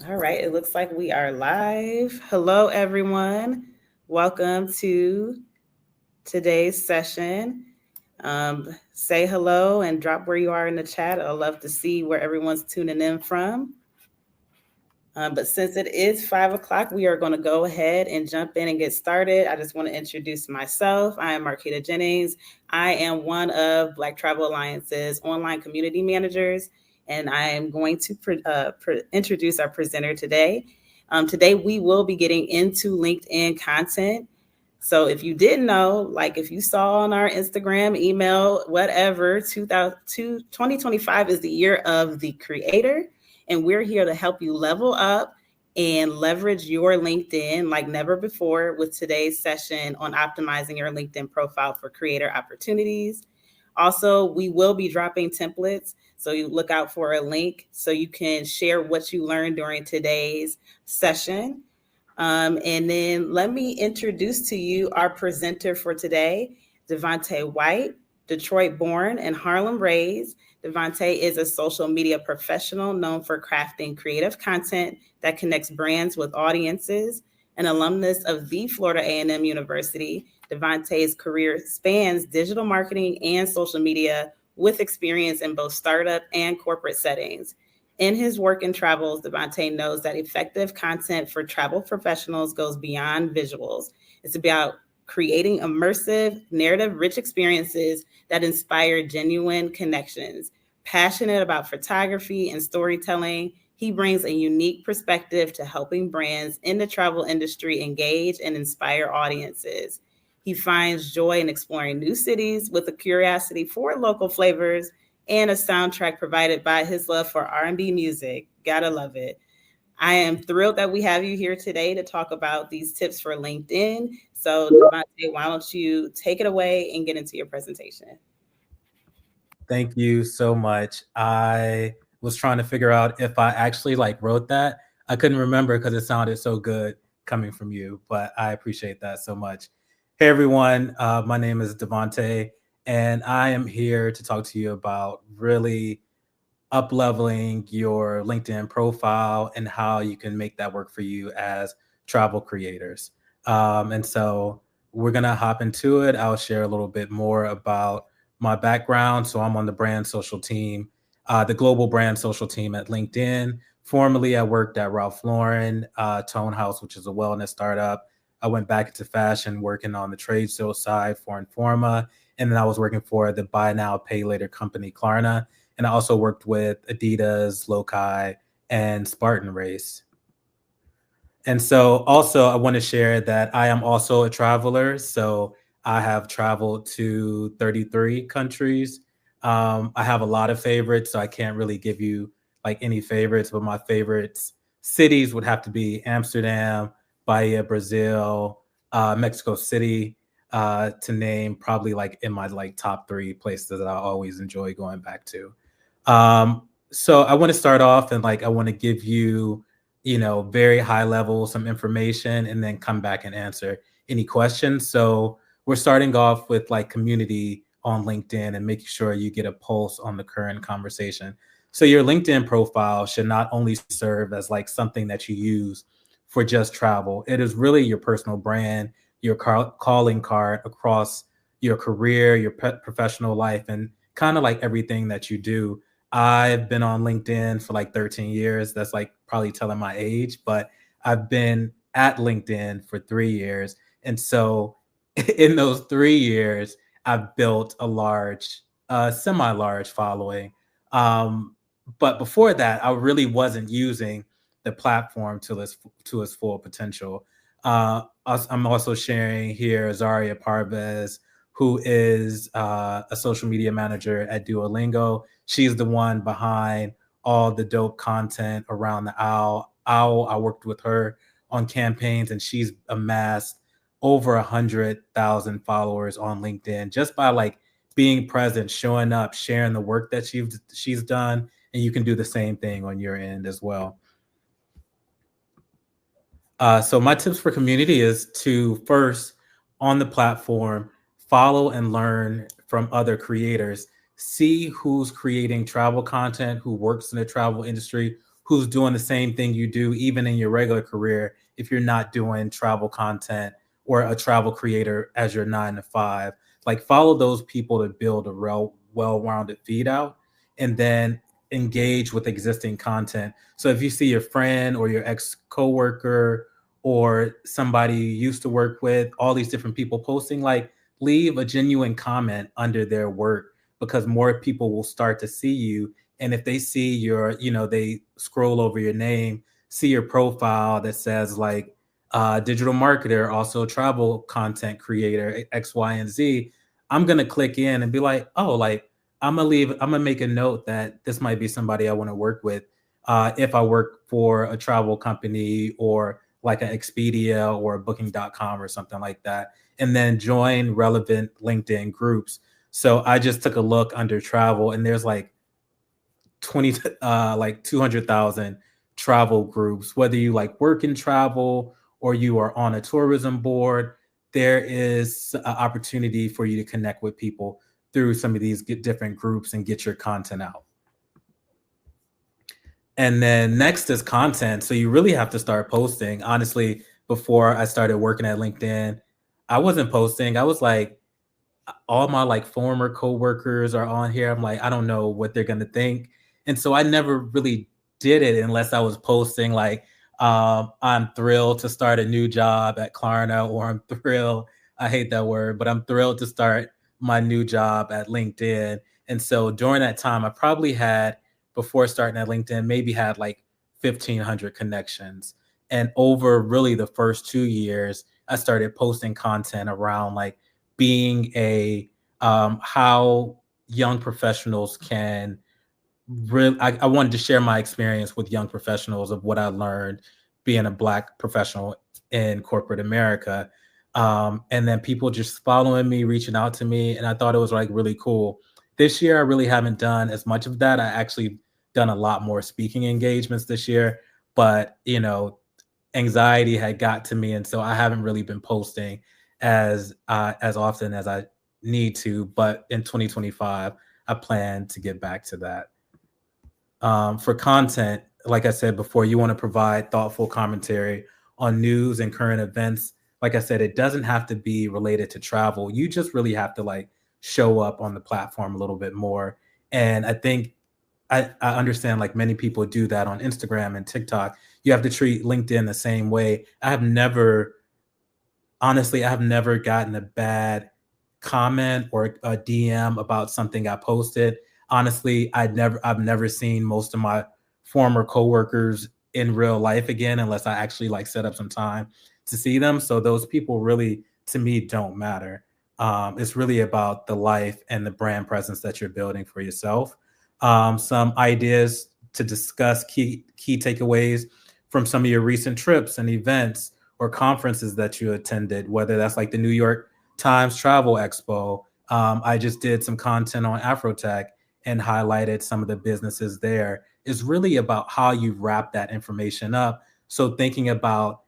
All right, it looks like we are live. Hello, everyone. Welcome to today's session. Say hello and drop where you are in the chat. I'd love to see where everyone's tuning in from. But since it is 5 o'clock, we are going to go ahead and jump in and get started. I just want to introduce myself. I am Marquita Jennings. I am one of Black Travel Alliance's online community managers, and I am going to introduce our presenter today. Today, we will be getting into LinkedIn content. So if you didn't know, like if you saw on our Instagram, email, whatever, 2025 is the year of the creator. And we're here to help you level up and leverage your LinkedIn like never before with today's session on optimizing your LinkedIn profile for creator opportunities. Also, we will be dropping templates. So you look out for a link so you can share what you learned during today's session. And then let me introduce to you our presenter for today, Devontae White, Detroit born and Harlem raised. Devontae is a social media professional known for crafting creative content that connects brands with audiences. An alumnus of the Florida A&M University, Devontae's career spans digital marketing and social media with experience in both startup and corporate settings. In his work and travels, Devontae knows that effective content for travel professionals goes beyond visuals. It's about creating immersive, narrative rich experiences that inspire genuine connections. Passionate about photography and storytelling, he brings a unique perspective to helping brands in the travel industry engage and inspire audiences. He finds joy in exploring new cities with a curiosity for local flavors and a soundtrack provided by his love for R&B music. Gotta love it. I am thrilled that we have you here today to talk about these tips for LinkedIn. So, Devontae, why don't you take it away and get into your presentation? Thank you so much. I was trying to figure out if I actually wrote that. I couldn't remember because it sounded so good coming from you, but I appreciate that so much. Hey everyone, my name is Devontae, and I am here to talk to you about really up leveling your LinkedIn profile and how you can make that work for you as travel creators. And so we're going to hop into it. I'll share a little bit more about my background. So I'm on the brand social team, the global brand social team at LinkedIn. Formerly, I worked at Ralph Lauren, Tone House, which is a wellness startup. I went back into fashion, working on the trade show side for Informa. And then I was working for the buy now, pay later company, Klarna. And I also worked with Adidas, Lokai, and Spartan Race. And so also I want to share that I am also a traveler. So I have traveled to 33 countries. I have a lot of favorites, so I can't really give you any favorites, but my favorites cities would have to be Amsterdam, Bahia, Brazil, Mexico City, to name probably in my top three places that I always enjoy going back to. So I want to start off and I want to give you, very high level, some information, and then come back and answer any questions. So we're starting off with community on LinkedIn and making sure you get a pulse on the current conversation. So your LinkedIn profile should not only serve as something that you use for just travel. It is really your personal brand, your calling card across your career, your professional life, and kind of everything that you do. I've been on LinkedIn for 13 years. That's probably telling my age, but I've been at LinkedIn for 3 years. And so in those 3 years, I've built a semi-large following. But before that, I really wasn't using the platform to its full potential. I'm also sharing here Zaria Parvez, who is a social media manager at Duolingo. She's the one behind all the dope content around the owl. I worked with her on campaigns, and she's amassed over 100,000 followers on LinkedIn just by being present, showing up, sharing the work that she's done, and you can do the same thing on your end as well. So my tips for community is to first, on the platform, follow and learn from other creators. See who's creating travel content, who works in the travel industry, who's doing the same thing you do, even in your regular career, if you're not doing travel content or a travel creator as your 9 to 5. Like follow those people to build a real well-rounded feed out, and then engage with existing content. So if you see your friend or your ex coworker or somebody you used to work with, all these different people posting, like leave a genuine comment under their work, because more people will start to see you. And if they see they scroll over your name, see your profile that says like digital marketer, also travel content creator, X, Y, and Z, I'm gonna click in and be like, oh, like I'm gonna make a note that this might be somebody I want to work with. If I work for a travel company or like an Expedia or a booking.com or something like that, and then join relevant LinkedIn groups. So I just took a look under travel, and there's like 200,000 travel groups. Whether you like work in travel or you are on a tourism board, there is an opportunity for you to connect with people through some of these different groups and get your content out. And then next is content. So you really have to start posting. Honestly, before I started working at LinkedIn, I wasn't posting. I was like, all my like former coworkers are on here. I'm like, I don't know what they're gonna think. And so I never really did it unless I was posting like, I'm thrilled to start a new job at Klarna, or I'm thrilled, I hate that word, but I'm thrilled to start my new job at LinkedIn. And so during that time, I probably had, before starting at LinkedIn, maybe had like 1,500 connections. And over really the first 2 years, I started posting content around like being a how young professionals can really, I wanted to share my experience with young professionals of what I learned being a Black professional in corporate America. And then people just following me, reaching out to me, and I thought it was like really cool. This year I really haven't done as much of that. I actually done a lot more speaking engagements this year, but anxiety had got to me, and so I haven't really been posting as often as I need to. But in 2025, I plan to get back to that. For content, like I said before, you want to provide thoughtful commentary on news and current events. Like I said, it doesn't have to be related to travel. You just really have to like show up on the platform a little bit more. And I think I understand like many people do that on Instagram and TikTok. You have to treat LinkedIn the same way. Honestly, I have never gotten a bad comment or a DM about something I posted. Honestly, I've never seen most of my former coworkers in real life again, unless I actually like set up some time to see them. So those people really, to me, don't matter. It's really about the life and the brand presence that you're building for yourself. Some ideas to discuss key takeaways from some of your recent trips and events or conferences that you attended, whether that's like the New York Times Travel Expo. I just did some content on Afrotech and highlighted some of the businesses there. It's really about how you wrap that information up. So thinking about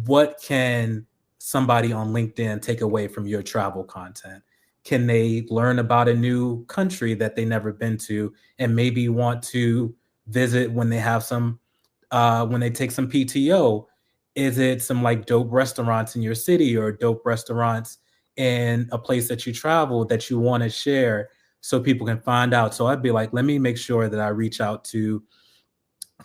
what can somebody on LinkedIn take away from your travel content? Can they learn about a new country that they never been to and maybe want to visit when they have some when they take some PTO? Is it some like dope restaurants in your city or dope restaurants in a place that you travel that you want to share so people can find out? So I'd be like, let me make sure that I reach out to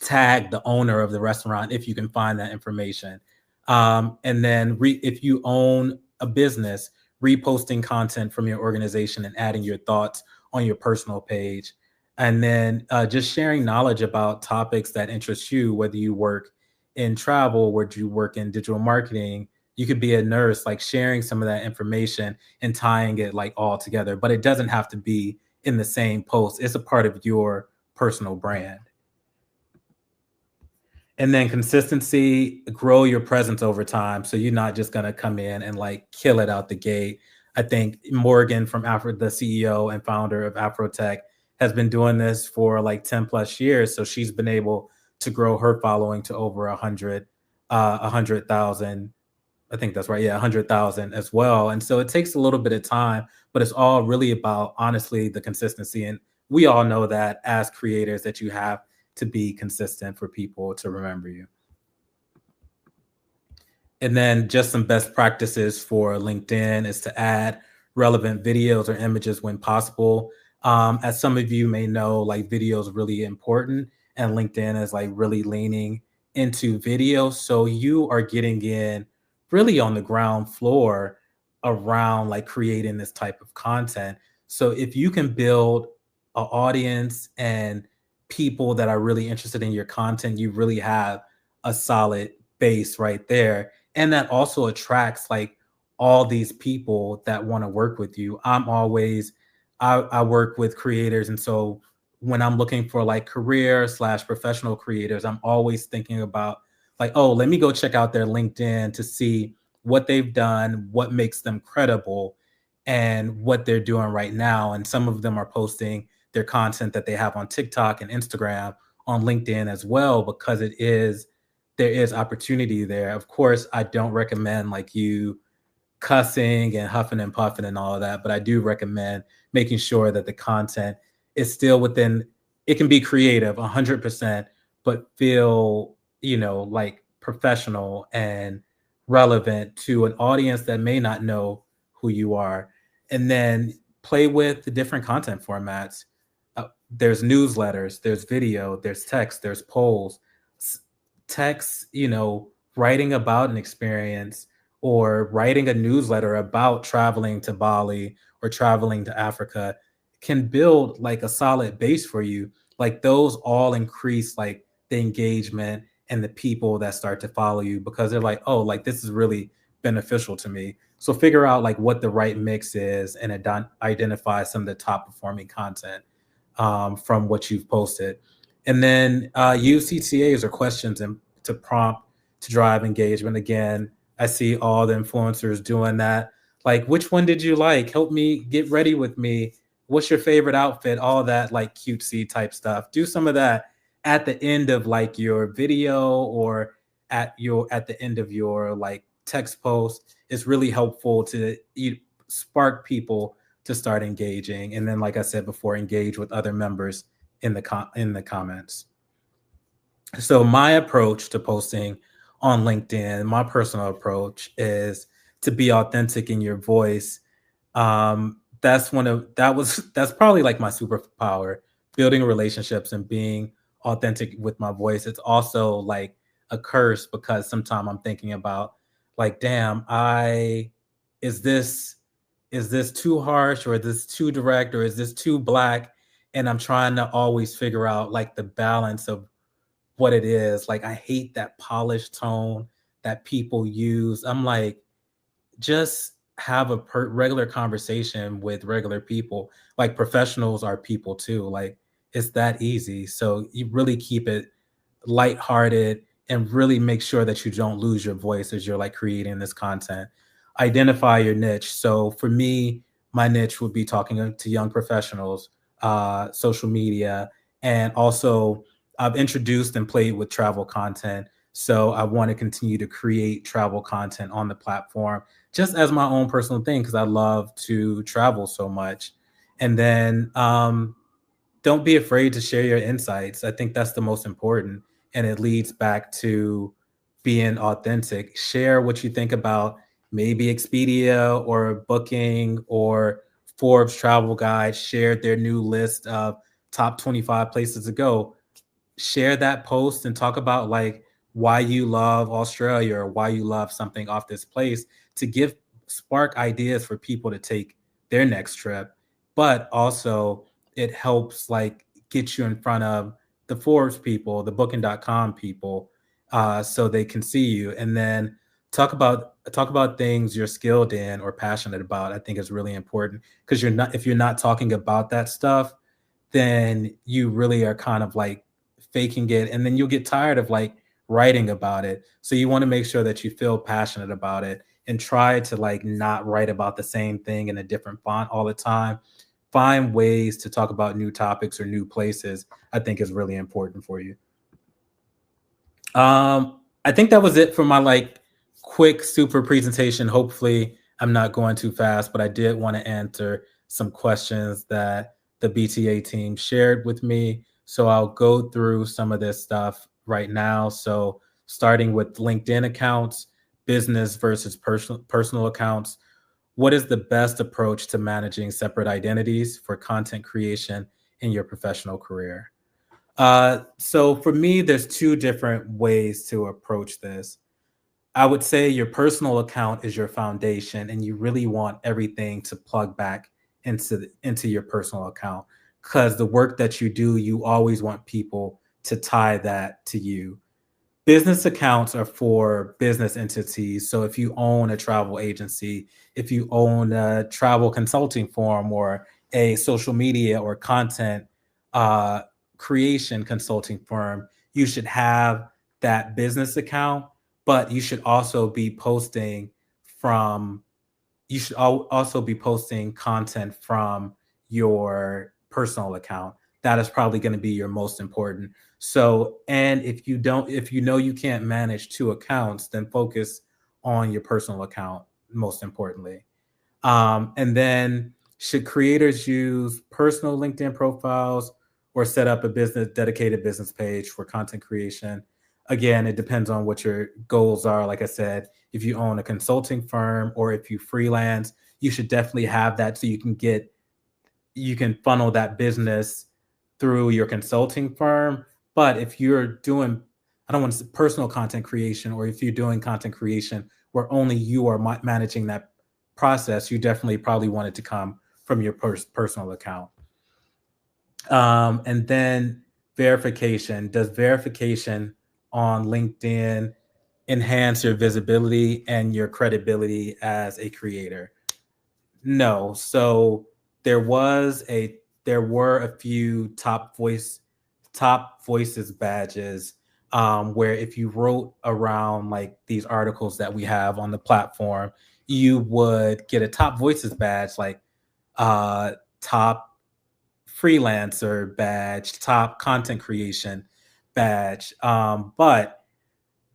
tag the owner of the restaurant if you can find that information. And then if you own a business, reposting content from your organization and adding your thoughts on your personal page. And then just sharing knowledge about topics that interest you, whether you work in travel, whether you work in digital marketing, you could be a nurse, like sharing some of that information and tying it like all together. But it doesn't have to be in the same post. It's a part of your personal brand. And then consistency, grow your presence over time. So you're not just going to come in and like kill it out the gate. I think Morgan from the CEO and founder of Afrotech, has been doing this for like 10 plus years. So she's been able to grow her following to over 100,000. I think that's right. Yeah, 100,000 as well. And so it takes a little bit of time, but it's all really about, honestly, the consistency. And we all know that as creators that you have to be consistent for people to remember you. And then just some best practices for LinkedIn is to add relevant videos or images when possible. As some of you may know, like video is really important, and LinkedIn is like really leaning into video. So you are getting in really on the ground floor around like creating this type of content. So if you can build an audience and people that are really interested in your content, you really have a solid base right there. And that also attracts like all these people that want to work with you. I work with creators, and so when I'm looking for like career/professional creators, I'm always thinking about like, oh, let me go check out their LinkedIn to see what they've done, what makes them credible, and what they're doing right now. And some of them are posting their content that they have on TikTok and Instagram on LinkedIn as well, because there is opportunity there. Of course, I don't recommend like you cussing and huffing and puffing and all of that, but I do recommend making sure that the content is still within, it can be creative 100%, but feel, like professional and relevant to an audience that may not know who you are. And then play with the different content formats. There's newsletters, there's video, there's text, there's polls. Text, writing about an experience or writing a newsletter about traveling to Bali or traveling to Africa can build like a solid base for you. Like those all increase like the engagement and the people that start to follow you, because they're like, oh, like this is really beneficial to me. So figure out like what the right mix is and identify some of the top performing content from what you've posted. And then use CTAs or questions to prompt to drive engagement. Again, I see all the influencers doing that. Like, which one did you like? Help me get ready with me. What's your favorite outfit? All that like cutesy type stuff. Do some of that at the end of like your video or at the end of your like text post. It's really helpful to spark people to start engaging. And then, like I said before, engage with other members in the comments. So my approach to posting on LinkedIn, my personal approach is to be authentic in your voice. That's probably like my superpower, building relationships and being authentic with my voice. It's also like a curse, because sometimes I'm thinking about like, damn, is this too harsh, or is this too direct, or is this too black? And I'm trying to always figure out like the balance of what it is. Like, I hate that polished tone that people use. I'm like, just have a regular conversation with regular people. Like, professionals are people too. Like, it's that easy. So you really keep it lighthearted and really make sure that you don't lose your voice as you're like creating this content. Identify your niche. So for me, my niche would be talking to young professionals, social media, and also I've introduced and played with travel content. So I want to continue to create travel content on the platform just as my own personal thing, because I love to travel so much. And then don't be afraid to share your insights. I think that's the most important. And it leads back to being authentic. Share what you think about maybe Expedia or Booking or Forbes Travel Guide shared their new list of top 25 places to go. Share that post and talk about like why you love Australia or why you love something off this place, to spark ideas for people to take their next trip. But also it helps like get you in front of the Forbes people, the Booking.com people, so they can see you. And then talk about things you're skilled in or passionate about. I think is really important, because if you're not talking about that stuff, then you really are kind of like faking it, and then you'll get tired of like writing about it. So you want to make sure that you feel passionate about it and try to like not write about the same thing in a different font all the time. Find ways to talk about new topics or new places. I think is really important for you. I think that was it for my like quick super presentation. Hopefully I'm not going too fast, but I did want to answer some questions that the BTA team shared with me. So I'll go through some of this stuff right now. So starting with LinkedIn accounts, business versus personal accounts. What is the best approach to managing separate identities for content creation in your professional career? So for me, there's two different ways to approach this. I would say your personal account is your foundation, and you really want everything to plug back into your personal account, because the work that you do, you always want people to tie that to you. Business accounts are for business entities. So if you own a travel agency, if you own a travel consulting firm, or a social media or content uh, creation consulting firm, you should have that business account, but you should also be posting from also be posting content from your personal account. That is probably going to be your most important. So, and if you know you can't manage two accounts, then focus on your personal account most importantly. And then, should creators use personal LinkedIn profiles or set up a business dedicated business page for content creation? Again, it depends on what your goals are. Like I said, if you own a consulting firm or if you freelance, you should definitely have that so you can funnel that business through your consulting firm. But if you're doing, I don't want to say personal content creation, or if you're doing content creation where only you are managing that process, you definitely probably want it to come from your personal account. And then verification. Does verification on LinkedIn enhance your visibility and your credibility as a creator? No. So there were a few top voices badges, where if you wrote around like these articles that we have on the platform, you would get a top voices badge, like top freelancer badge, top content creation badge. But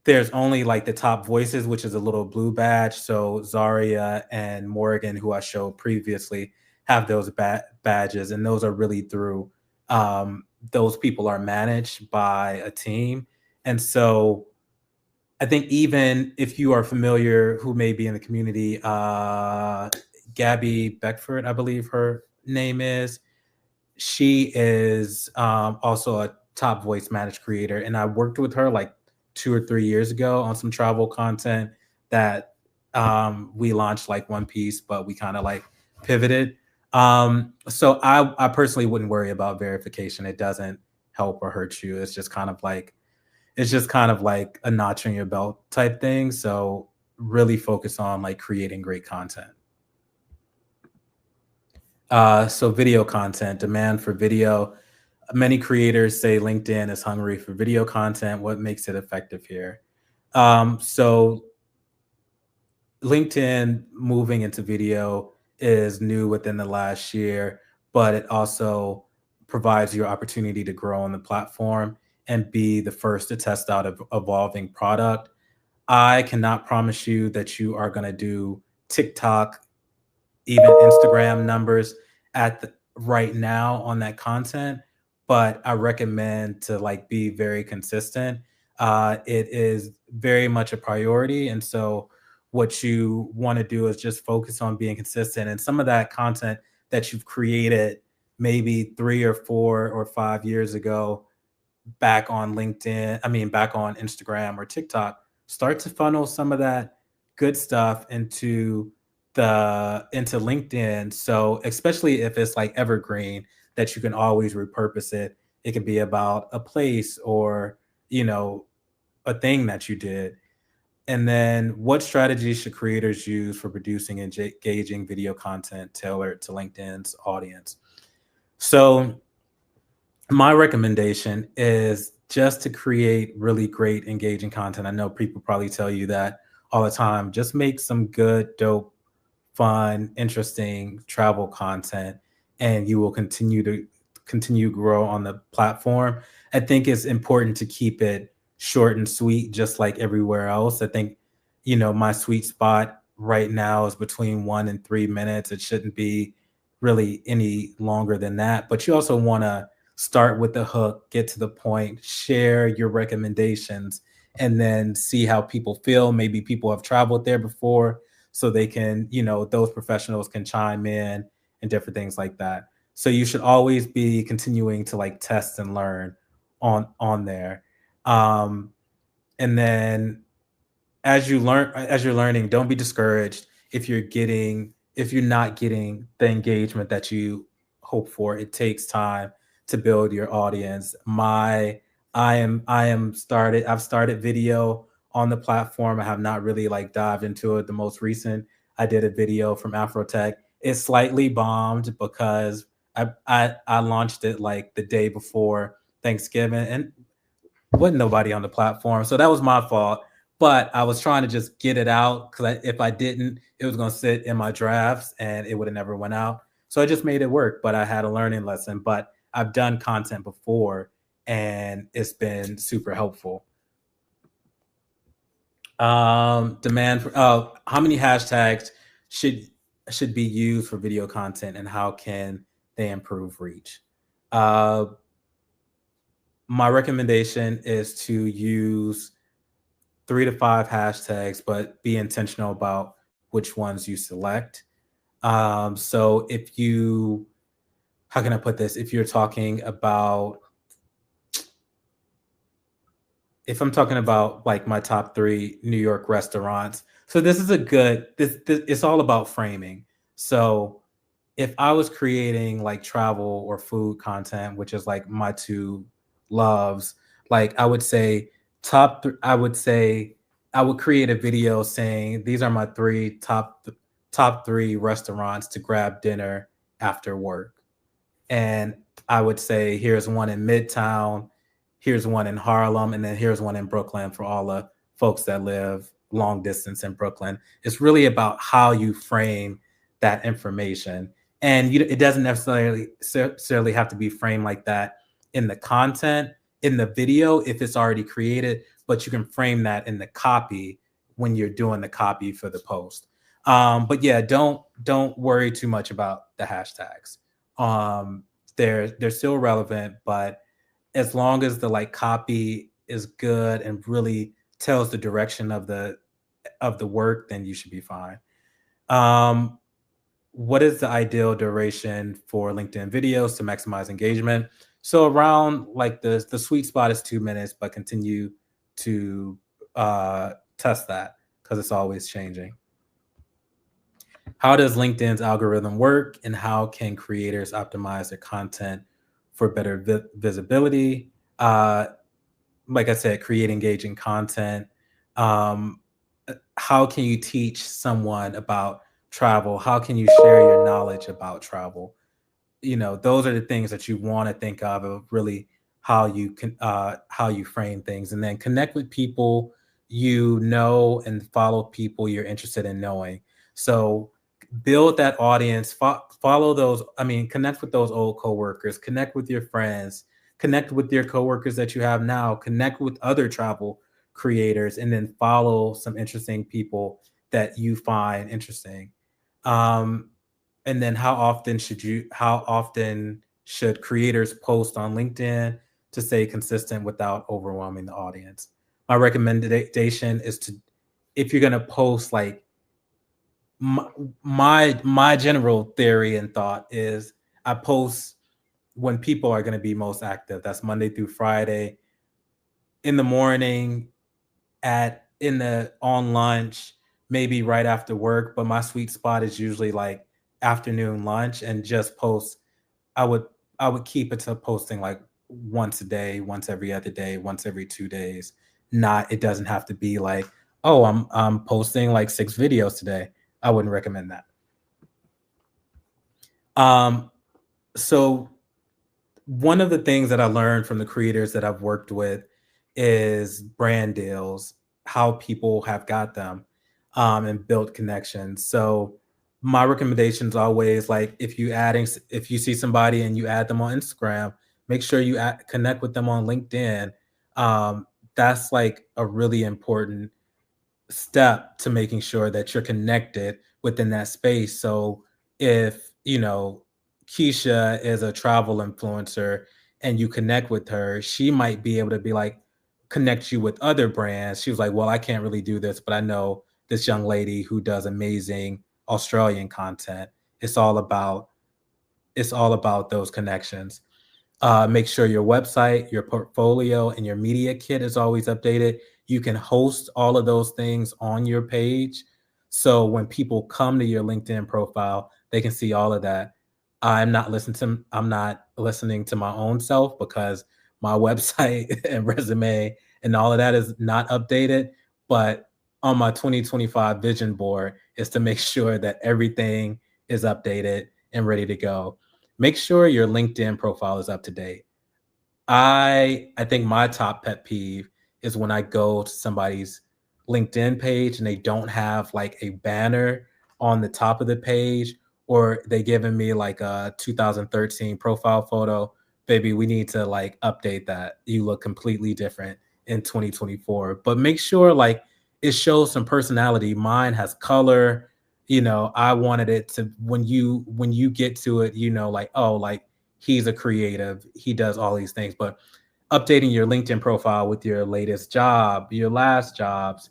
there's only like the top voices, which is a little blue badge. So Zaria and Morgan, who I showed previously, have those badges, and those are really through those people are managed by a team. And so I think even if you are familiar, who may be in the community, Gabby Beckford, I believe her name is, she is also a top voice managed creator, and I worked with her like 2 or 3 years ago on some travel content that we launched like one piece, but we kind of like pivoted. So I personally wouldn't worry about verification. It doesn't help or hurt you. It's just kind of like a notch on your belt type thing. So really focus on like creating great content. So video content, demand for video. Many creators say LinkedIn is hungry for video content. What makes it effective here? So LinkedIn moving into video is new within the last year, but it also provides you opportunity to grow on the platform and be the first to test out an evolving product. I cannot promise you that you are going to do TikTok, even Instagram numbers right now on that content, but I recommend to like be very consistent. It is very much a priority, and so what you want to do is just focus on being consistent. And some of that content that you've created maybe 3 or 4 or 5 years ago, back on LinkedIn, I mean, back on Instagram or TikTok, start to funnel some of that good stuff into LinkedIn. So especially if it's like evergreen, that you can always repurpose it. It could be about a place or, a thing that you did. And then, what strategies should creators use for producing engaging video content tailored to LinkedIn's audience? So my recommendation is just to create really great, engaging content. I know people probably tell you that all the time. Just make some good, dope, fun, interesting travel content, and you will continue to grow on the platform. I think it's important to keep it short and sweet, just like everywhere else. I think, my sweet spot right now is between 1 and 3 minutes. It shouldn't be really any longer than that. But you also want to start with the hook, get to the point, share your recommendations, and then see how people feel. Maybe people have traveled there before, so they can, those professionals can chime in and different things like that. So you should always be continuing to like test and learn on there. Um, and then as you're learning, don't be discouraged if you're not getting the engagement that you hope for. It takes time to build your audience. I've started video on the platform. I have not really like dived into it. The most recent, I did a video from Afrotech. It slightly bombed because I launched it like the day before Thanksgiving, and wasn't nobody on the platform. So that was my fault. But I was trying to just get it out because if I didn't, it was going to sit in my drafts and it would have never went out. So I just made it work. But I had a learning lesson. But I've done content before and it's been super helpful. Demand for how many hashtags should be used for video content and how can they improve reach? My recommendation is to use 3 to 5 hashtags, but be intentional about which ones you select. So how can I put this? If I'm talking about like my top 3 New York restaurants, so this is it's all about framing. So if I was creating like travel or food content, which is like my 2 loves, like I would say I would create a video saying these are my top 3 restaurants to grab dinner after work. And I would say here's one in Midtown, here's one in Harlem, and then here's one in Brooklyn for all the folks that live long distance in Brooklyn. It's really about how you frame that information. And it doesn't necessarily have to be framed like that in the content, in the video, if it's already created, but you can frame that in the copy when you're doing the copy for the post. But yeah, don't worry too much about the hashtags. They're still relevant, but as long as the like copy is good and really tells the direction of the work, then you should be fine. What is the ideal duration for LinkedIn videos to maximize engagement? So around like the sweet spot is 2 minutes, but continue to test that because it's always changing. How does LinkedIn's algorithm work, and how can creators optimize their content for better visibility? Like I said, create engaging content. How can you teach someone about travel? How can you share your knowledge about travel? Those are the things that you want to think of really how you frame things, and then connect with people and follow people you're interested in knowing. So build that audience, follow those. Connect with those old coworkers, connect with your friends, connect with your coworkers that you have now, connect with other travel creators, and then follow some interesting people that you find interesting. And then how often should creators post on LinkedIn to stay consistent without overwhelming the audience? My recommendation is if you're going to post, like my general theory and thought is I post when people are going to be most active. That's Monday through Friday, in the morning, on lunch, maybe right after work. But my sweet spot is usually like afternoon lunch, and just post. I would keep it to posting like once a day, once every other day, once every 2 days. It doesn't have to be like, oh, I'm posting like 6 videos today. I wouldn't recommend that. So one of the things that I learned from the creators that I've worked with is brand deals, how people have got them, and built connections. So my recommendation is always like, if you see somebody and you add them on Instagram, make sure you connect with them on LinkedIn. That's like a really important step to making sure that you're connected within that space. So if Keisha is a travel influencer and you connect with her, she might be able to be like, connect you with other brands. She was like, well, I can't really do this, but I know this young lady who does amazing Australian content. It's all about those connections. Make sure your website, your portfolio, and your media kit is always updated. You can host all of those things on your page. So when people come to your LinkedIn profile, they can see all of that. I'm not listening to my own self because my website and resume and all of that is not updated. But on my 2025 vision board is to make sure that everything is updated and ready to go. Make sure your LinkedIn profile is up to date. I think my top pet peeve is when I go to somebody's LinkedIn page and they don't have like a banner on the top of the page, or they giving me like a 2013 profile photo. Baby, we need to like update that. You look completely different in 2024. But make sure like it shows some personality. Mine has color. I wanted it to, when you get to it, like, oh, like he's a creative, he does all these things. But updating your LinkedIn profile with your latest job, your last jobs,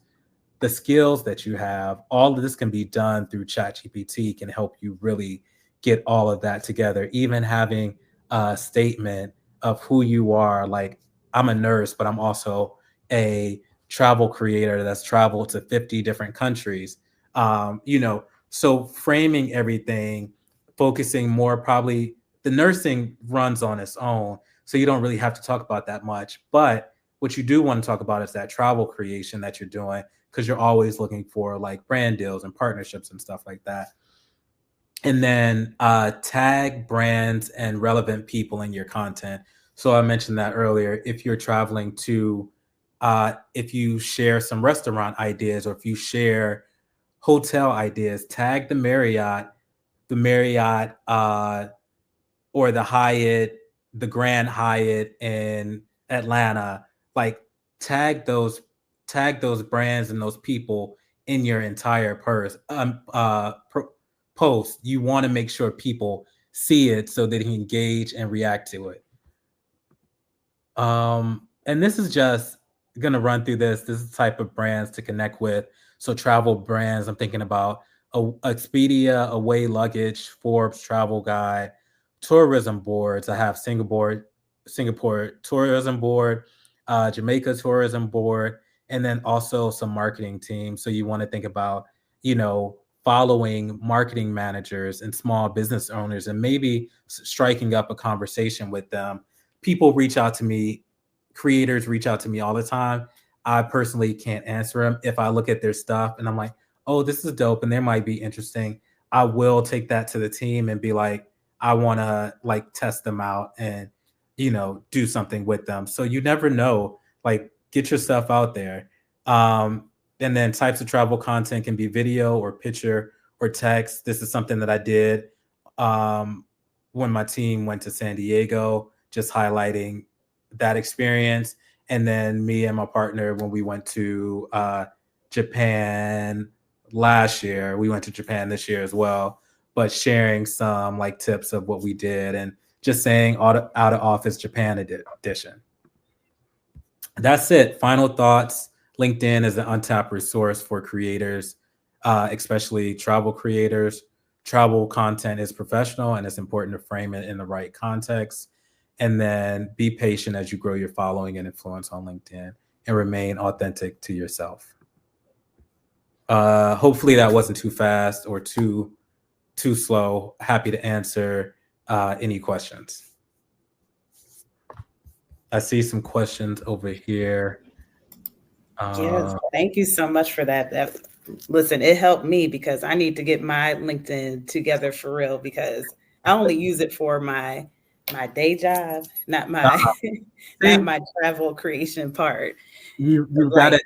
the skills that you have, all of this can be done through ChatGPT, can help you really get all of that together. Even having a statement of who you are, like, I'm a nurse, but I'm also a travel creator that's traveled to 50 different countries. So framing everything, focusing more, probably the nursing runs on its own, so you don't really have to talk about that much. But what you do want to talk about is that travel creation that you're doing, because you're always looking for like brand deals and partnerships and stuff like that. And then tag brands and relevant people in your content. So I mentioned that earlier. If you're traveling to, if you share some restaurant ideas, or if you share hotel ideas, tag the Marriott, or the Hyatt, the Grand Hyatt in Atlanta. Like, tag those brands and those people in your entire post. You want to make sure people see it so they can engage and react to it. And this is just gonna run through this. This is the type of brands to connect with. So travel brands, I'm thinking about Expedia, Away Luggage, Forbes Travel Guide, tourism boards. I have Singapore Tourism Board, Jamaica Tourism Board, and then also some marketing teams. So you want to think about, following marketing managers and small business owners, and maybe striking up a conversation with them. People reach out to me, creators reach out to me all the time. I personally can't answer them. If I look at their stuff and I'm like, oh, this is dope and they might be interesting, I will take that to the team and be like, I want to like test them out and, do something with them. So you never know, like, get yourself out there. And then types of travel content can be video or picture or text. This is something that I did when my team went to San Diego, just highlighting that experience. And then me and my partner, when we went to Japan last year, we went to Japan this year as well, but sharing some like tips of what we did and just saying out of office Japan edition. That's it. Final thoughts. LinkedIn is an untapped resource for creators, especially travel creators. Travel content is professional and it's important to frame it in the right context. And then be patient as you grow your following and influence on LinkedIn, and remain authentic to yourself. Hopefully that wasn't too fast or too slow. Happy to answer any questions. I see some questions over here. Yes, thank you so much for that. Listen, it helped me because I need to get my LinkedIn together for real, because I only use it for my day job, not my not my travel creation part. You have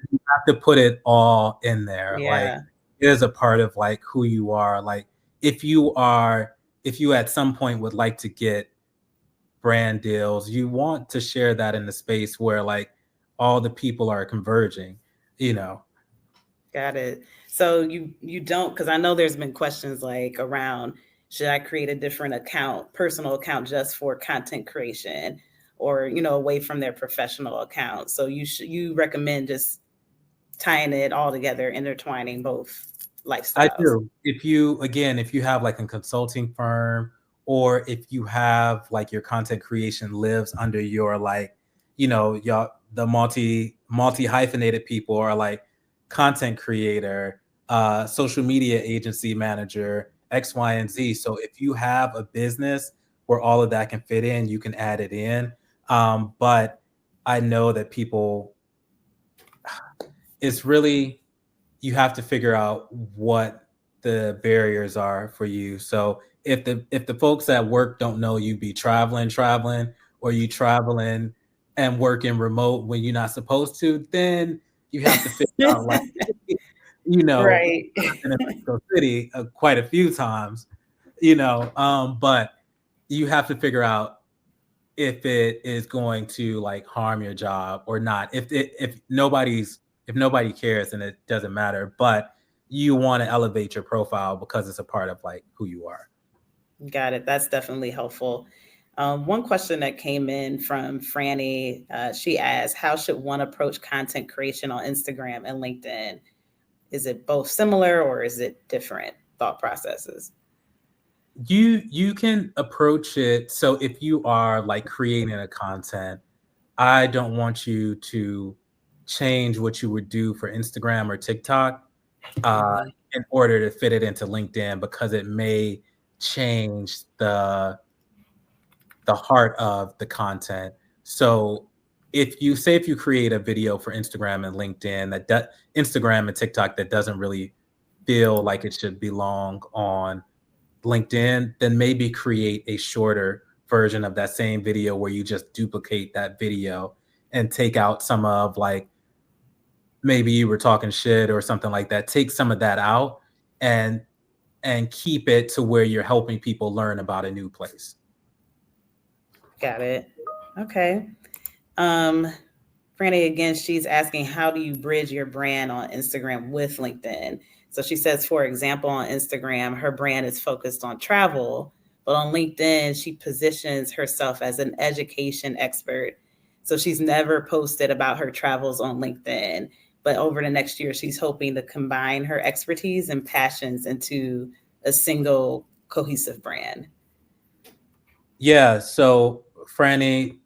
to put it all in there. Yeah. Like, it is a part of like who you are. Like, if you at some point would like to get brand deals, you want to share that in the space where like all the people are converging, Got it. So you don't, because I know there's been questions like around, should I create a different account, personal account, just for content creation? or, away from their professional account. So you recommend just tying it all together, intertwining both I lifestyles. do. If you have like a consulting firm, or if you have like your content creation lives under your like, y'all, the multi hyphenated people are like content creator, social media agency manager, X, Y, and Z. So if you have a business where all of that can fit in, you can add it in. But I know that it's really, you have to figure out what the barriers are for you. So if the folks at work don't know you be traveling, or you traveling and working remote when you're not supposed to, then you have to figure out like, Right. in Mexico City quite a few times, but you have to figure out if it is going to like harm your job or not. If nobody cares, then it doesn't matter. But you want to elevate your profile because it's a part of like who you are. Got it. That's definitely helpful. One question that came in from Franny, she asked, how should one approach content creation on Instagram and LinkedIn? Is it both similar or is it different thought processes? You can approach it. So if you are like creating a content, I don't want you to change what you would do for Instagram or TikTok Mhm. in order to fit it into LinkedIn, because it may change the heart of the content. So if you create a video for Instagram and LinkedIn Instagram and TikTok that doesn't really feel like it should belong on LinkedIn, then maybe create a shorter version of that same video where you just duplicate that video and take out some of like, maybe you were talking shit or something like that. Take some of that out and keep it to where you're helping people learn about a new place. Got it. Okay. Um, Franny, again, she's asking, how do you bridge your brand on Instagram with LinkedIn? So she says, for example, on Instagram, her brand is focused on travel, but on LinkedIn, she positions herself as an education expert. So she's never posted about her travels on LinkedIn, but over the next year, she's hoping to combine her expertise and passions into a single cohesive brand. Yeah. So, Franny,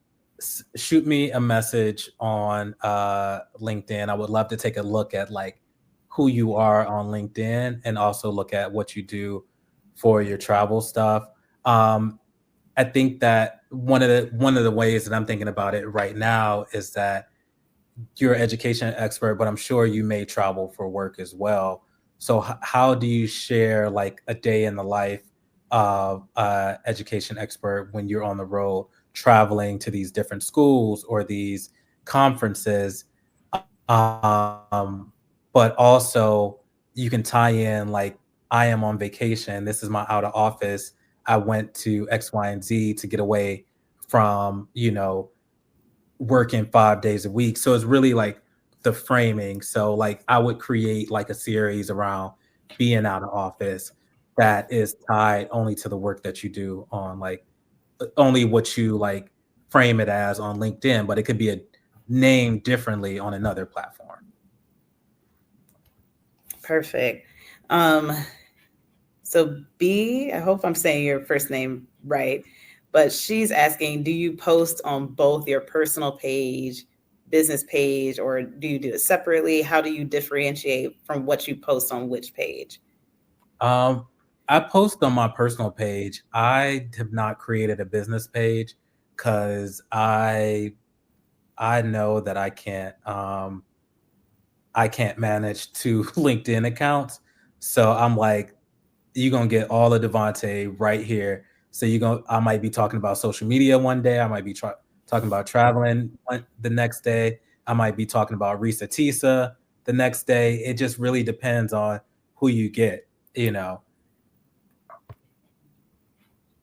shoot me a message on LinkedIn. I would love to take a look at like who you are on LinkedIn, and also look at what you do for your travel stuff. I think that one of the ways that I'm thinking about it right now is that you're an education expert, but I'm sure you may travel for work as well. So how do you share like a day in the life of education expert when you're on the road traveling to these different schools or these conferences? But also you can tie in like, I am on vacation. This is my out of office. I went to X, Y, and Z to get away from, working 5 days a week. So it's really like the framing. So like I would create like a series around being out of office that is tied only to the work that you do on like only what you like frame it as on LinkedIn, but it could be a name differently on another platform. Perfect. Um, So B, I hope I'm saying your first name right, but she's asking, do you post on both your personal page, business page, or do you do it separately? How do you differentiate from what you post on which page? Um, I post on my personal page. I have not created a business page because I know that I can't manage two LinkedIn accounts. So I'm like, you're gonna get all of Devonte right here. So I might be talking about social media one day. I might be talking about traveling the next day. I might be talking about Risa Tisa the next day. It just really depends on who you get, you know.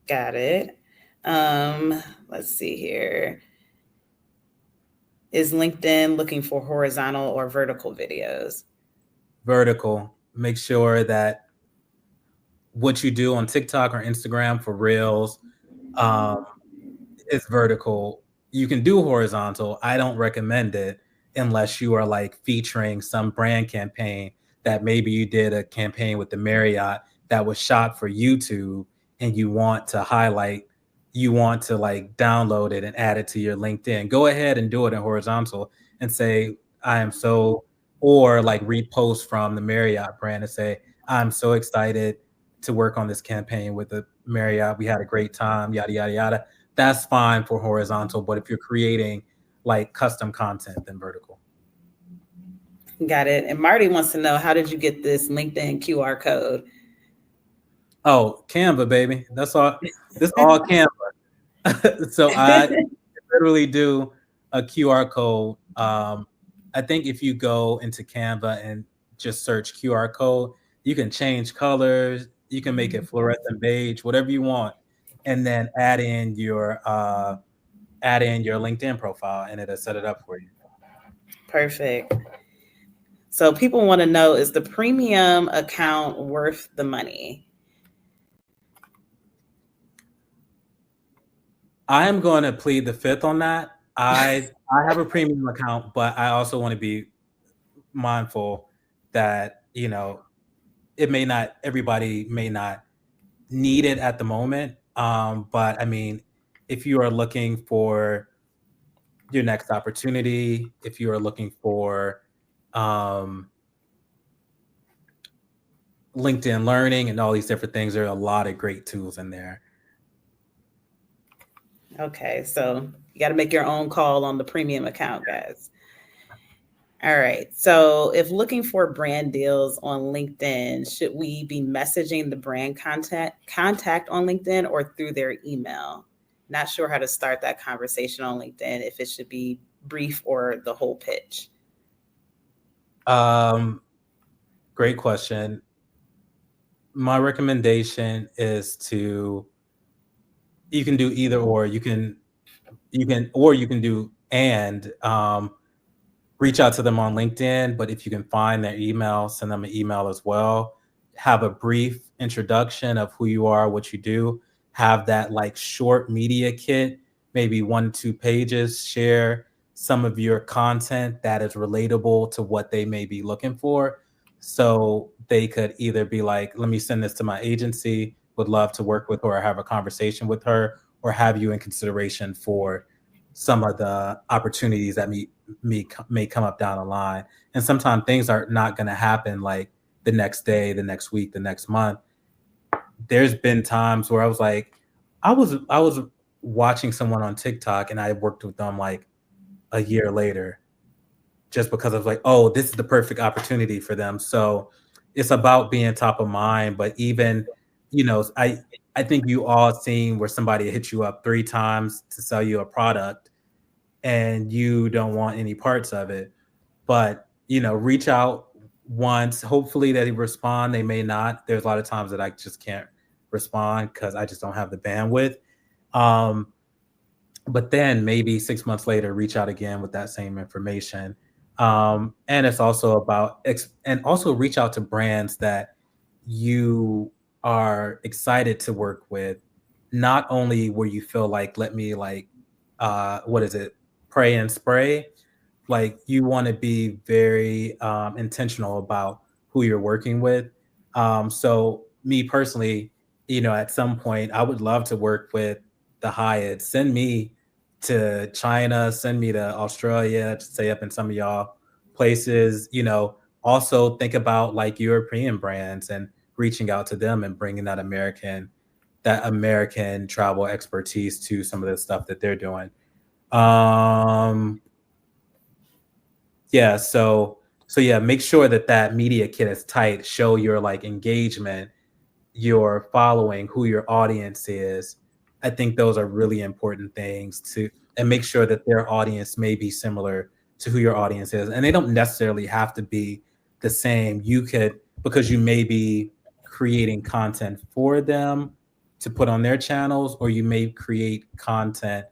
Got it. Let's see here. Is LinkedIn looking for horizontal or vertical videos? Vertical. Make sure that what you do on TikTok or Instagram for Reels is vertical. you can do horizontal. I don't recommend it unless you are like featuring some brand campaign that maybe you did a campaign with the Marriott that was shot for YouTube and you want to highlight, you want to like download it and add it to your LinkedIn. Go ahead and do it in horizontal and say, I am so, or like repost from the Marriott brand and say, I'm so excited to work on this campaign with the Marriott. We had a great time, yada, yada, yada. That's fine for horizontal. But if you're creating like custom content, then vertical. Got it. And Marty wants to know, how did you get this LinkedIn QR code? Oh, Canva, baby. That's all. This is all Canva. So I literally do a QR code. I think if you go into Canva and just search QR code, you can change colors. You can make it fluorescent beige, whatever you want, and then add in your LinkedIn profile, and it'll set it up for you. Perfect. So people want to know, is the premium account worth the money? I am going to plead the fifth on that. I have a premium account, but I also want to be mindful that, you know, everybody may not need it at the moment. But I mean, if you are looking for your next opportunity, if you are looking for LinkedIn Learning and all these different things, there are a lot of great tools in there. Okay, so you got to make your own call on the premium account, guys. All right. So if looking for brand deals on LinkedIn, should we be messaging the brand contact on LinkedIn or through their email? Not sure how to start that conversation on LinkedIn, if it should be brief or the whole pitch. Great question. My recommendation is you can do either or. You can do and reach out to them on LinkedIn, but if you can find their email, send them an email as well. Have a brief introduction of who you are, what you do. Have that like short media kit, maybe 1 to 2 pages. Share some of your content that is relatable to what they may be looking for. So they could either be like, let me send this to my agency, would love to work with her or have a conversation with her, or have you in consideration for some of the opportunities that may come up down the line. And sometimes things are not going to happen like the next day, the next week, the next month. There's been times where I was like, I was watching someone on TikTok and I worked with them like a year later, just because I was like, oh, this is the perfect opportunity for them. So it's about being top of mind. But even, you know, I think you all seen where somebody hits you up 3 times to sell you a product and you don't want any parts of it. But, you know, reach out once, hopefully they respond. They may not. There's a lot of times that I just can't respond because I just don't have the bandwidth. But then maybe 6 months later, reach out again with that same information. And it's also about, and also reach out to brands that you are excited to work with, not only where you feel like, let me like, what is it? Pray and spray. Like you want to be very intentional about who you're working with. So me personally, you know, at some point I would love to work with the Hyatt. Send me to China, send me to Australia, to stay up in some of y'all places. You know, also think about like European brands and reaching out to them and bringing that American travel expertise to some of the stuff that they're doing. Yeah, so yeah, make sure that media kit is tight. Show your like engagement, your following, who your audience is. I think those are really important things and make sure that their audience may be similar to who your audience is. And they don't necessarily have to be the same. You could, because you may be creating content for them to put on their channels, or you may create content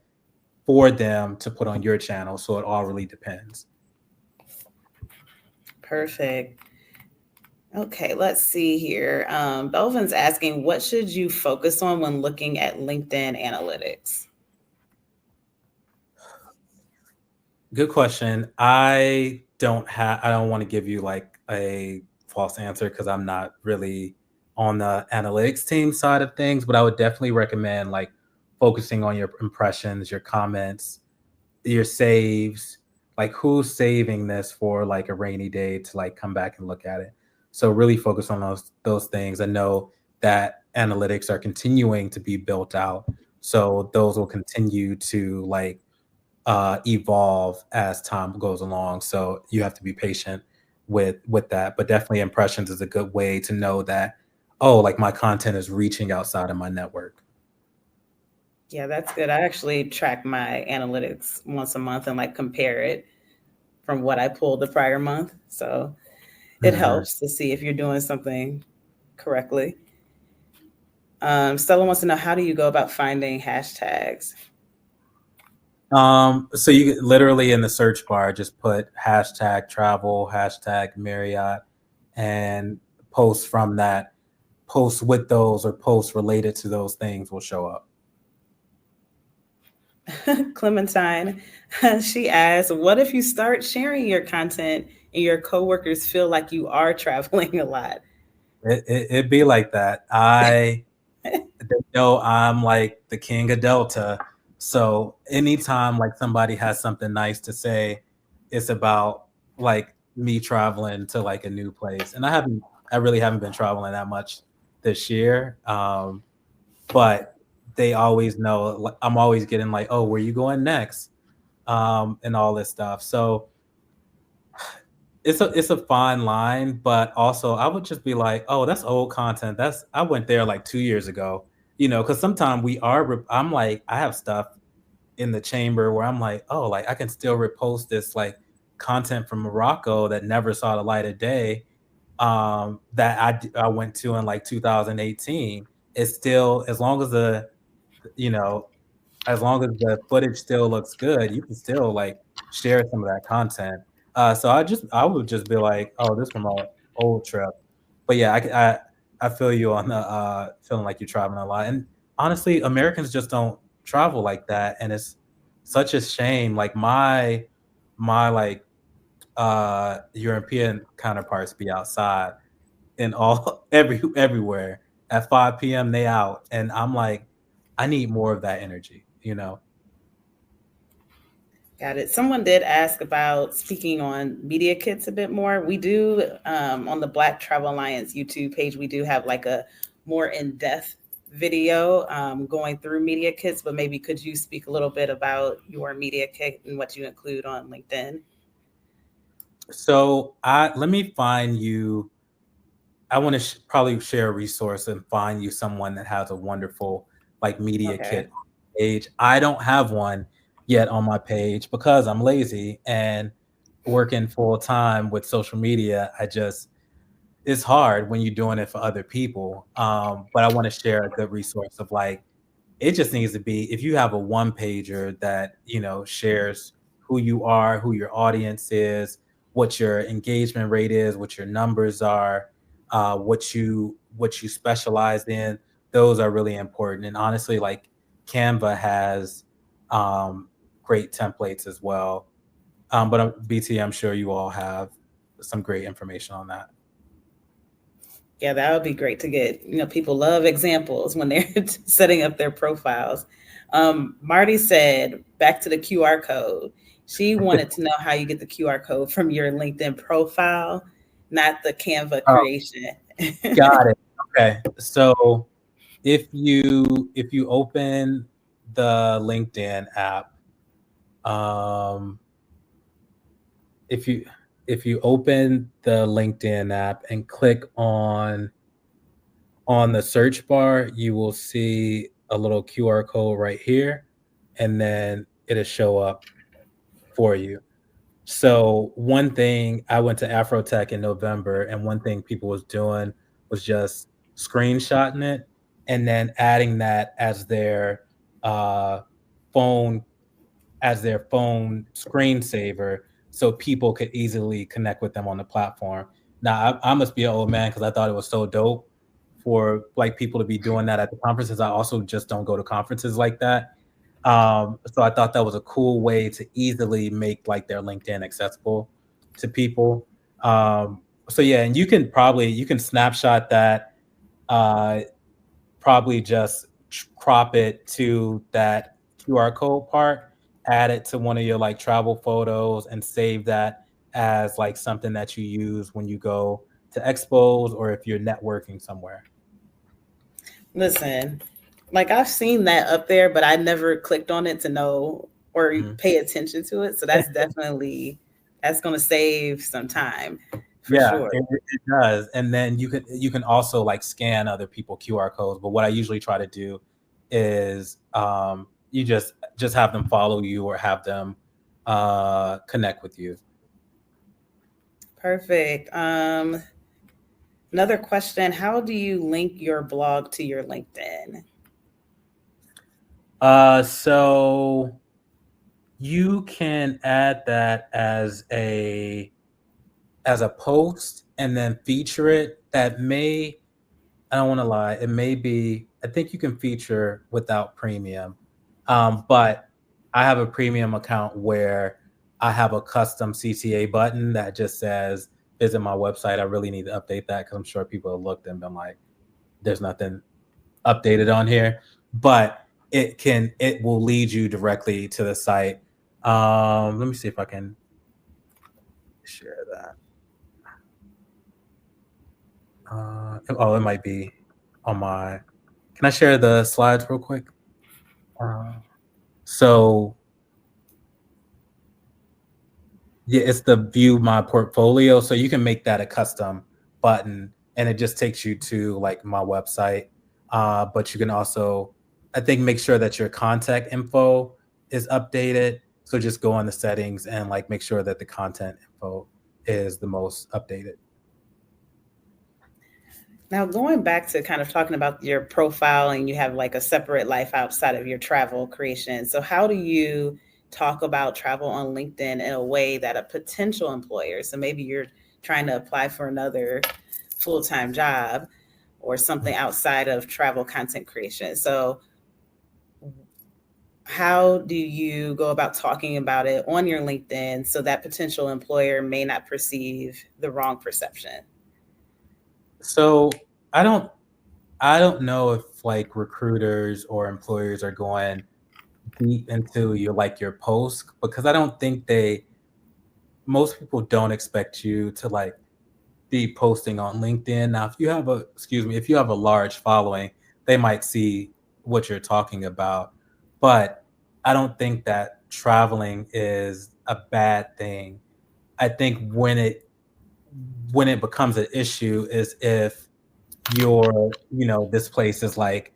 for them to put on your channel. So it all really depends. Perfect. Okay, let's see here. Belvin's asking, what should you focus on when looking at LinkedIn analytics? Good question. I don't want to give you like a false answer because I'm not really on the analytics team side of things, but I would definitely recommend like focusing on your impressions, your comments, your saves, like who's saving this for like a rainy day to like come back and look at it. So really focus on those things. I know that analytics are continuing to be built out. So those will continue to like evolve as time goes along. So you have to be patient with that. But definitely impressions is a good way to know that, oh, like my content is reaching outside of my network. Yeah, that's good. I actually track my analytics once a month and like compare it from what I pulled the prior month. So it Mhm. helps to see if you're doing something correctly. Stella wants to know, how do you go about finding hashtags? So you literally in the search bar just put hashtag travel, hashtag Marriott, and posts from that, posts with those or posts related to those things will show up. Clementine, she asks, what if you start sharing your content and your coworkers feel like you are traveling a lot? It be like that. They know I'm like the king of Delta. So anytime like somebody has something nice to say, it's about like me traveling to like a new place. And I really haven't been traveling that much this year. But they always know like, I'm always getting like, oh, where you going next? And all this stuff. So it's a fine line, but also I would just be like, oh, that's old content. I went there like 2 years ago, because sometimes I'm like, I have stuff in the chamber where I'm like, oh, like I can still repost this like content from Morocco that never saw the light of day, that I went to in like 2018. It's still, you know, as long as the footage still looks good, you can still like share some of that content. So I would just be like, oh, this from an old trip. But yeah, I feel you on the feeling like you're traveling a lot. And honestly, Americans just don't travel like that, and it's such a shame. Like my like European counterparts be outside and all everywhere at 5 p.m. they out, and I'm like, I need more of that energy. Got it. Someone did ask about speaking on media kits a bit more. We do, on the Black Travel Alliance YouTube page, we do have like a more in-depth video going through media kits, but maybe could you speak a little bit about your media kit and what you include on LinkedIn? So let me find you. I want to probably share a resource and find you someone that has a wonderful like media Okay. kit page. I don't have one yet on my page because I'm lazy and working full time with social media. It's hard when you're doing it for other people. But I want to share a good resource of like, it just needs to be, if you have a one pager that shares who you are, who your audience is, what your engagement rate is, what your numbers are, what you specialize in. Those are really important. And honestly, like Canva has great templates as well. But BT, I'm sure you all have some great information on that. Yeah, that would be great to get. People love examples when they're setting up their profiles. Marty said, back to the QR code. She wanted to know how you get the QR code from your LinkedIn profile, not the Canva Oh, creation. got it. Okay. So if you open the LinkedIn app, um, if you open the LinkedIn app and click on the search bar, you will see a little QR code right here, and then it'll show up for you. So one thing, I went to Afrotech in November, and one thing people was doing was just screenshotting it and then adding that uh, phone as their phone screensaver, so people could easily connect with them on the platform. Now I must be an old man because I thought it was so dope for like people to be doing that at the conferences. I also just don't go to conferences like that. So I thought that was a cool way to easily make like their LinkedIn accessible to people. So yeah, and you can snapshot that, uh, probably just crop it to that QR code part, add it to one of your like travel photos, and save that as like something that you use when you go to expos or if you're networking somewhere. Listen, like I've seen that up there, but I never clicked on it to know or Mhm. pay attention to it. So that's going to save some time for Yeah, sure. it does, and then you can also, like, scan other people QR codes, but what I usually try to do is, you just have them follow you or have them, connect with you. Perfect. Another question, how do you link your blog to your LinkedIn? So you can add that as a post and then feature it. That may I don't wanna lie, it may be I think you can feature without premium, but I have a premium account where I have a custom CTA button that just says, "Visit my website." I really need to update that because 'cause I'm sure people have looked and been like, "There's nothing updated on here," but it will lead you directly to the site. Let me see if I can share that. It might be on my can I share the slides real quick? Uh, so yeah, it's the view my portfolio. So you can make that a custom button and it just takes you to like my website. But you can also, I think, make sure that your contact info is updated. So just go on the settings and like make sure that the content info is the most updated. Now, going back to kind of talking about your profile and you have like a separate life outside of your travel creation. So, how do you talk about travel on LinkedIn in a way that a potential employer, so maybe you're trying to apply for another full time job or something outside of travel content creation? So, how do you go about talking about it on your LinkedIn so that potential employer may not perceive the wrong perception? So I don't I don't know if like recruiters or employers are going deep into your post because I don't think most people don't expect you to like be posting on LinkedIn. Now, if you have a large following, they might see what you're talking about. But I don't think that traveling is a bad thing. I think when it becomes an issue is if this place is like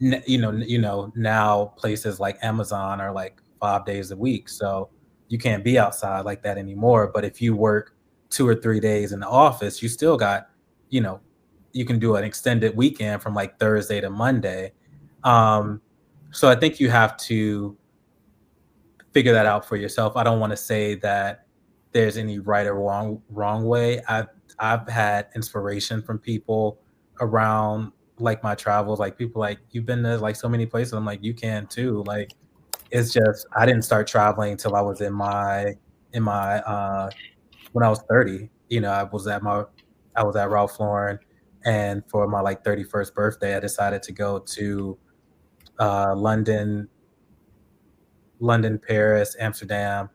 now places like Amazon are like 5 days a week, so you can't be outside like that anymore. But if you work 2 or 3 days in the office, you still got, you know, you can do an extended weekend from like Thursday to Monday. Um, so I think you have to figure that out for yourself. I don't want to say that there's any right or wrong way. I've had inspiration from people around like my travels. Like people like you've been to like so many places. I'm like you can too. Like it's just I didn't start traveling until I was in my when I was 30. I was at Ralph Lauren, and for my like 31st birthday, I decided to go to London, Paris, Amsterdam,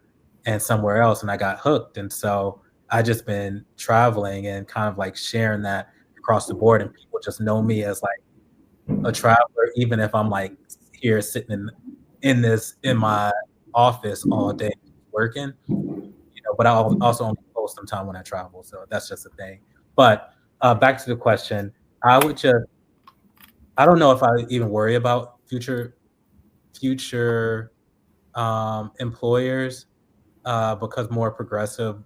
and somewhere else, and I got hooked. And so I just been traveling and kind of like sharing that across the board, and people just know me as like a traveler, even if I'm like here sitting in my office all day working, But I'll also only post sometime when I travel, so that's just a thing. But back to the question, I would just I don't know if I even worry about future employers because more progressive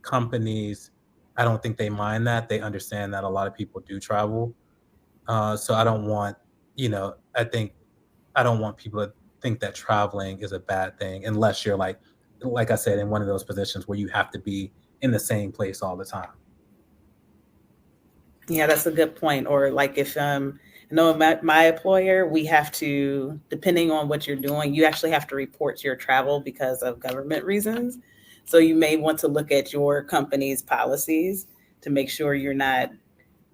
companies, I don't think they mind that. They understand that a lot of people do travel. So I don't want, I don't want people to think that traveling is a bad thing unless you're like I said, in one of those positions where you have to be in the same place all the time. Yeah, that's a good point. Or like if No, my employer, we have to, depending on what you're doing, you actually have to report your travel because of government reasons. So you may want to look at your company's policies to make sure you're not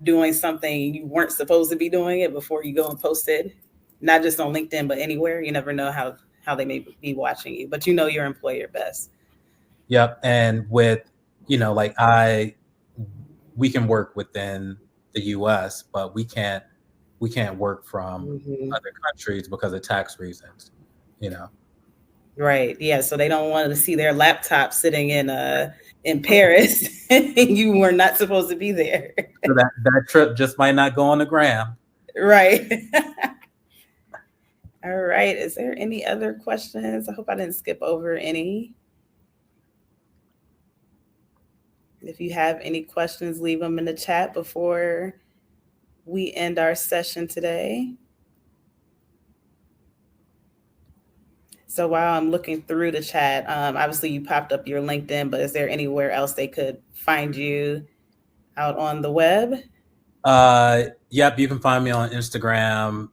doing something you weren't supposed to be doing it before you go and post it. Not just on LinkedIn, but anywhere. You never know how they may be watching you, but you know your employer best. Yep. And with, like we can work within the US, but we can't work from other countries because of tax reasons, Right. Yeah. So they don't want to see their laptop sitting in Paris and you were not supposed to be there. So that trip just might not go on the gram. Right. All right. Is there any other questions? I hope I didn't skip over any. If you have any questions, leave them in the chat before we end our session today. So while I'm looking through the chat, obviously you popped up your LinkedIn, but is there anywhere else they could find you out on the web? Yep, you can find me on Instagram,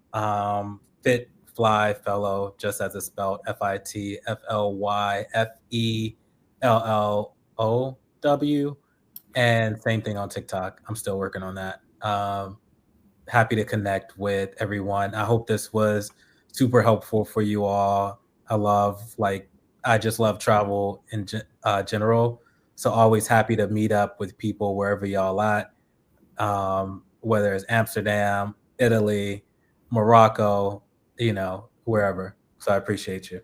Fit Fly Fellow, just as it's spelled, FITFLYFELLOW, and same thing on TikTok. I'm still working on that. Happy to connect with everyone. I hope this was super helpful for you all. I just love travel in general. So always happy to meet up with people wherever y'all at, whether it's Amsterdam, Italy, Morocco, wherever. So I appreciate you.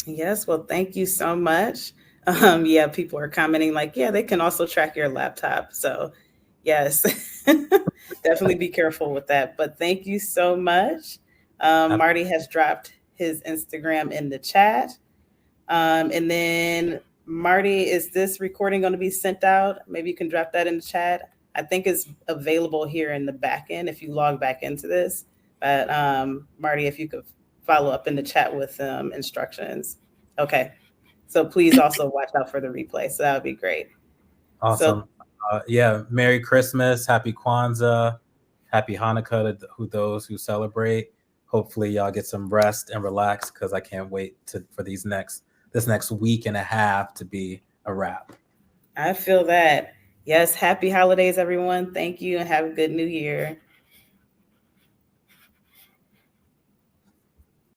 Yes, well, thank you so much. Yeah, people are commenting they can also track your laptop. So yes, definitely be careful with that. But thank you so much. Marty has dropped his Instagram in the chat. And then Marty, is this recording going to be sent out? Maybe you can drop that in the chat. I think it's available here in the back end if you log back into this. But Marty, if you could follow up in the chat with instructions. Okay. So please also watch out for the replay. So that would be great. Awesome. So, Merry Christmas, Happy Kwanzaa, Happy Hanukkah to those who celebrate. Hopefully y'all get some rest and relax because I can't wait for this next week and a half to be a wrap. I feel that. Yes. Happy holidays, everyone. Thank you and have a good new year.